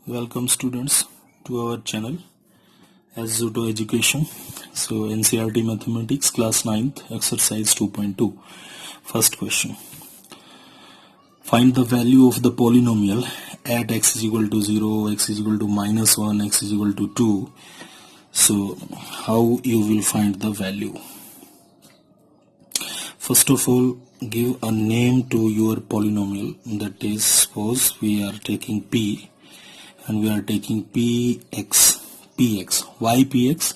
Welcome students to our channel as Zuto Education. So NCERT Mathematics class 9th exercise 2.2. First question. Find the value of the polynomial at x is equal to 0, x is equal to minus 1, x is equal to 2. So how you will find the value? First of all, give a name to your polynomial. That is, suppose we are taking p and we are taking px. Why px?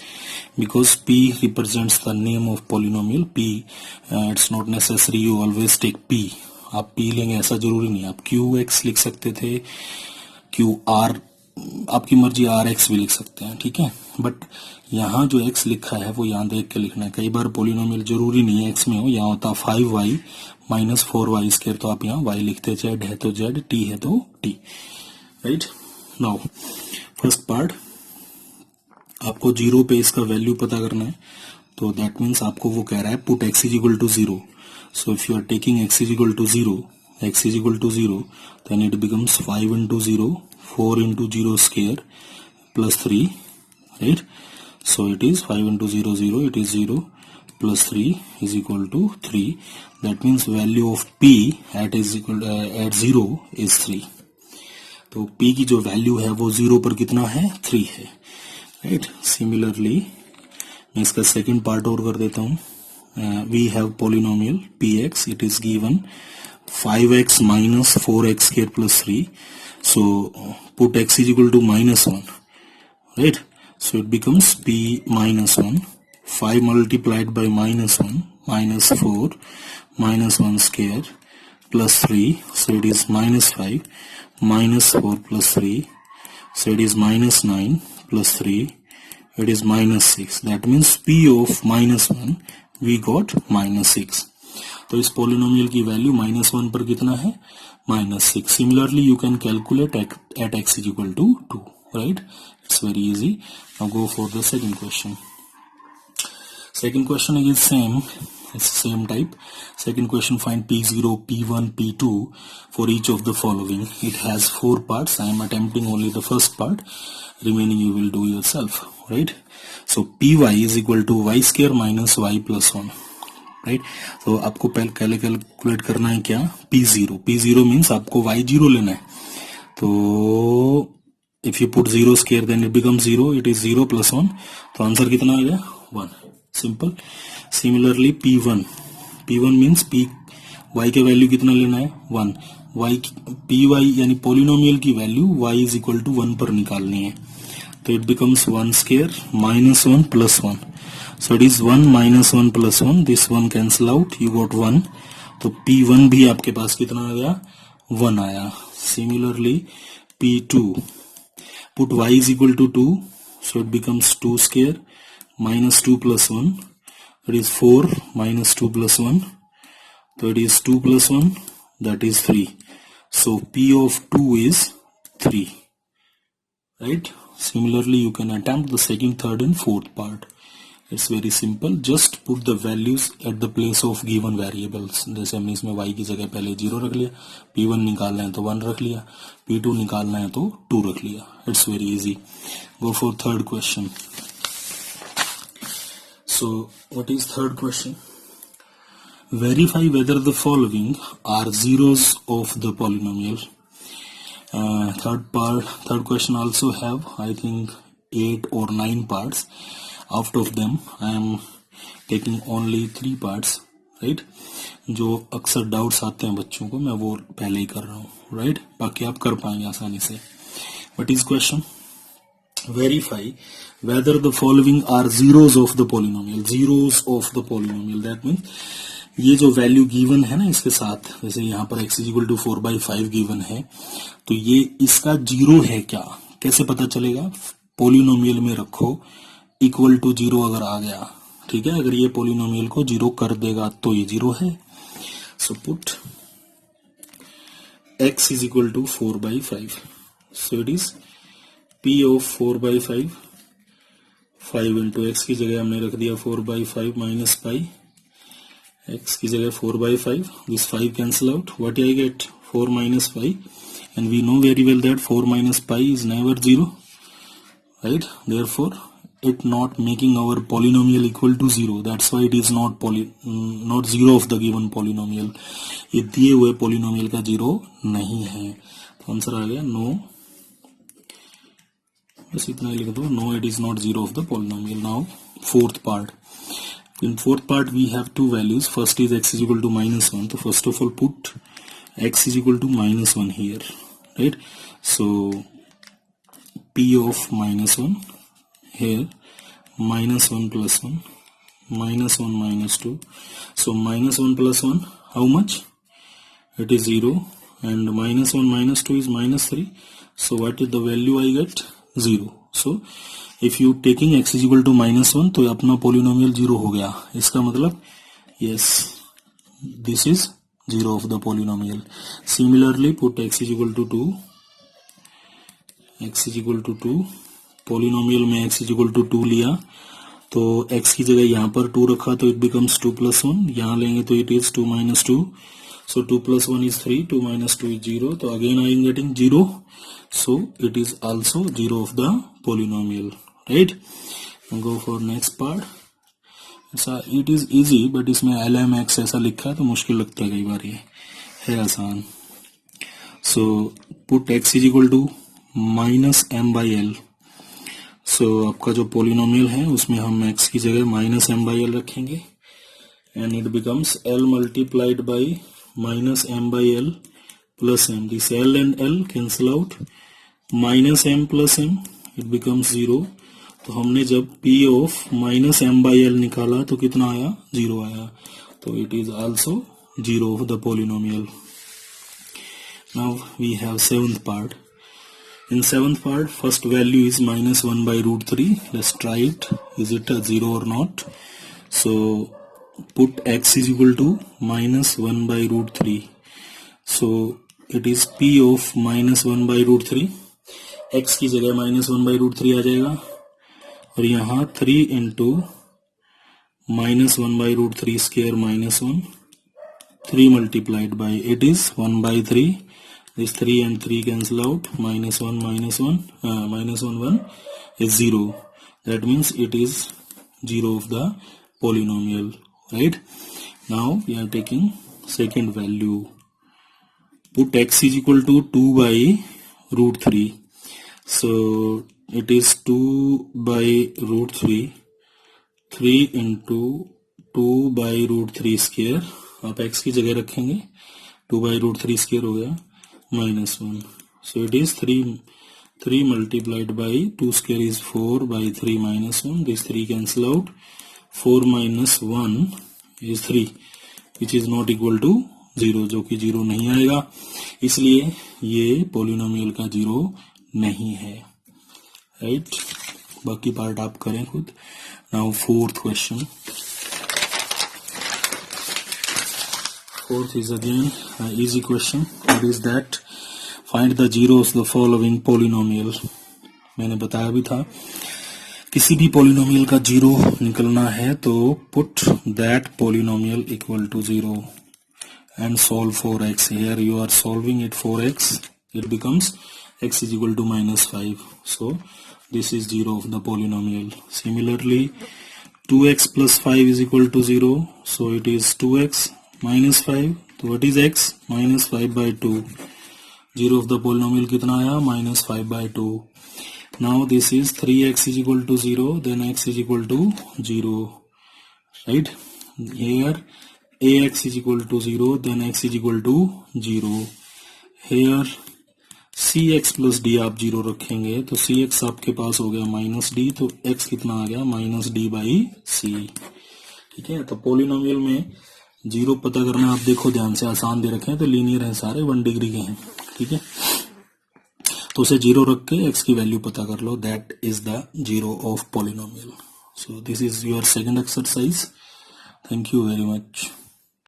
Because p represents the name of polynomial p. It's not necessary you always take p. आप p लेंगे ऐसा जरूरी नहीं, आप qx लिख सकते थे, qr, आपकी मर्जी rx भी लिख सकते हैं, ठीक है। बट यहाँ जो x लिखा है वो यहाँ देख के लिखना है। कई बार पोलिनोमियल जरूरी नहीं है x में हो, यहाँ होता 5y माइनस 4y स्क्वायर, तो आप यहाँ y लिखते, z है तो z, t है तो t, right. Now first part, आपको 0 पे इसका वैल्यू पता करना है, तो दैट मीन्स आपको वो कह रहा है put x is equal to 0. So if you are taking x is equal to 0, then it becomes 5 into 0, 4 into 0 square plus 3, right? So it is 5 into 0, 0, it is 0 plus 3 is equal to 3. That means value of p at 0 is 3. तो p की जो value है वो 0 पर कितना है, 3 है, right. Similarly मैं इसका सेकंड पार्ट और कर देता हूँ। We have polynomial px, it is given 5x minus 4x square plus 3. So put x is equal to minus 1, right? So it becomes p minus 1, 5 multiplied by minus 1, minus 4, minus 1 square plus 3. So it is minus 5, minus 4 plus 3. So it is minus 9 plus 3. It is minus 6. That means p of minus 1 we got minus 6. तो इस polynomial की value minus 1 पर कितना है, minus 6. Similarly you can calculate at x is equal to 2, right? It's very easy. Now go for the second question. Second question is same, it's same type. Second question, find p0, p1, p2 for each of the following. It has 4 parts. I am attempting only the first part, remaining you will do yourself, right? So py is equal to y square minus y plus 1, right? तो आपको पहले calculate करना है क्या, p0 means आपको y0 लेना है। तो if you put 0 square then it becomes 0, it is 0 plus 1, तो आंसर कितना आ गया, 1, simple. Similarly p1 means p y के वैल्यू कितना लेना है, 1, py यानी पोलिनोमियल की value y is equal to 1 पर निकालनी है। तो it becomes 1 square minus 1 plus 1. So it is 1 minus 1 plus 1. This one cancel out. You got 1. तो P1 भी आपके पास कितना आ गया, 1 आया। Similarly P2, put y is equal to 2. So it becomes 2 square minus 2 plus 1. It is 4 minus 2 plus 1. So it is 2 plus 1. That is 3. So P of 2 is 3. Right? Similarly, you can attempt the second, third and fourth part. It's very simple. Just put the values at the place of given variables. जैसे हमने इसमें y की जगह पहले 0 रख लिया, p1 निकालना है तो 1 रख लिया, p2 निकालना है तो 2 रख लिया. It's very easy. Go for third question. So, what is third question? Verify whether the following are zeros of the polynomial. Third question also have I think 8 or 9 parts. Out of them I am taking only 3 parts, right? जो अक्सर doubts आते हैं बच्चों को, मैं वो पहले ही कर रहा हूँ, right? बाकी आप कर पाएंगे आसानी से. What is question? Verify whether the following are zeros of the polynomial. Zeros of the polynomial, that means ये जो वैल्यू गिवन है ना इसके साथ, जैसे यहाँ पर x is equal to 4/5 given है, तो ये इसका जीरो है क्या, कैसे पता चलेगा? पोलिनोमियल में रखो, इक्वल टू 0 अगर आ गया, ठीक है, अगर ये पोलिनोमियल को 0 कर देगा तो ये 0 है. So put x is equal to 4/5. So it is p of 4/5, 5 into x की जगह हमने रख दिया 4/5 माइनस पाई, x की जगह 4/5, this 5 cancel out, what I get, 4 minus 5, and we know very well that 4 minus pi is never 0, right? Therefore it not making our polynomial equal to 0. That's why it is not 0 of the given polynomial. ये दिए हुए polynomial का 0 नहीं है. तो answer आ गया no. बस इतना ही लिख दो, no it is not 0 of the polynomial. Now fourth part. In fourth part we have two values. First is x is equal to minus 1. So first of all put x is equal to minus 1 here, right? So p of minus 1 here, minus 1 plus 1, minus 1 minus 2. So minus 1 plus 1, how much? It is 0, and minus 1 minus 2 is minus 3. So what is the value I get? 0. So if you taking x is equal to minus 1, तो अपना polynomial 0 हो गया. इसका मतलब yes, this is 0 of the polynomial. Similarly put x is equal to 2. x is equal to 2. polynomial में x is equal to 2 लिया, तो x की जगह यहाँ पर 2 रखा, तो it becomes 2 plus 1. यहाँ लेंगे तो it is 2 minus 2. So 2 plus 1 is 3, 2 minus 2 is 0. So again I am getting 0. So it is also 0 of the polynomial, right? Now go for next part. It is easy, but इसमें LMX ऐसा लिखा है तो मुश्किल लगता है कई बार. ये है आसान. So put x is equal to minus m by l. So आपका जो polynomial है उसमें हम x की जगह minus m by l रखेंगे, and it becomes l multiplied by minus m by l plus m. This l and l cancel out. Minus m plus m, it becomes 0. तो हमने जब p of minus m by l निकाला तो कितना आया? 0 आया. तो it is also 0 of the polynomial. Now we have seventh part. In seventh part, first value is minus 1 by root 3. Let's try it. Is it a 0 or not? So put x is equal to minus 1 by root 3. So it is p of minus 1 by root 3. x की जगह minus 1 by root 3 आ जाएगा, और यहाँ 3 into minus 1 by root 3 square minus 1, 3 multiplied by, it is 1 by 3. This 3 and 3 cancel out. Minus 1 minus 1, minus 1 1 is 0. That means it is 0 of the polynomial, right? Now we are taking second value. Put x is equal to 2 by root 3. So it is 2 by root 3, 3 into 2 by root 3 square. आप x की जगह रखेंगे, 2 by root 3 square हो गया, minus 1. So it is 3 multiplied by 2 square is 4 by 3 minus 1. This 3 cancel out. 4 minus 1 is 3, which is not equal to 0, जो कि 0 नहीं आएगा, इसलिए ये polynomial का 0 नहीं है, राइट? बाकी पार्ट आप करें खुद. Now fourth question. Fourth is again easy question. What is that? Find the zero of the following polynomial. मैंने बताया भी था, किसी भी पोलिनोमियल का जीरो निकलना है तो put that polynomial equal to 0 and solve for x. Here you are solving it for x. It becomes x is equal to minus 5. So this is 0 of the polynomial. Similarly 2x plus 5 is equal to 0. So it is 2x minus 5. So what is x? Minus 5 by 2. 0 of the polynomial कितना आया? Minus 5 by 2. Now this is 3x is equal to 0. Then x is equal to 0. Right? Here ax is equal to 0. Then x is equal to 0. Here cx plus D आप 0 रखेंगे तो cx आपके पास हो गया minus D, तो x कितना आ गया? माइनस डी बाई सी. ठीक है, तो पोलिनोमियल में 0 पता करना, आप देखो ध्यान से, आसान दे रखे हैं तो लीनियर है सारे, 1 डिग्री के हैं. ठीक है, तो उसे 0 रख के x की वैल्यू पता कर लो. That is the 0 of polynomial. So this is your second exercise. Thank you very much.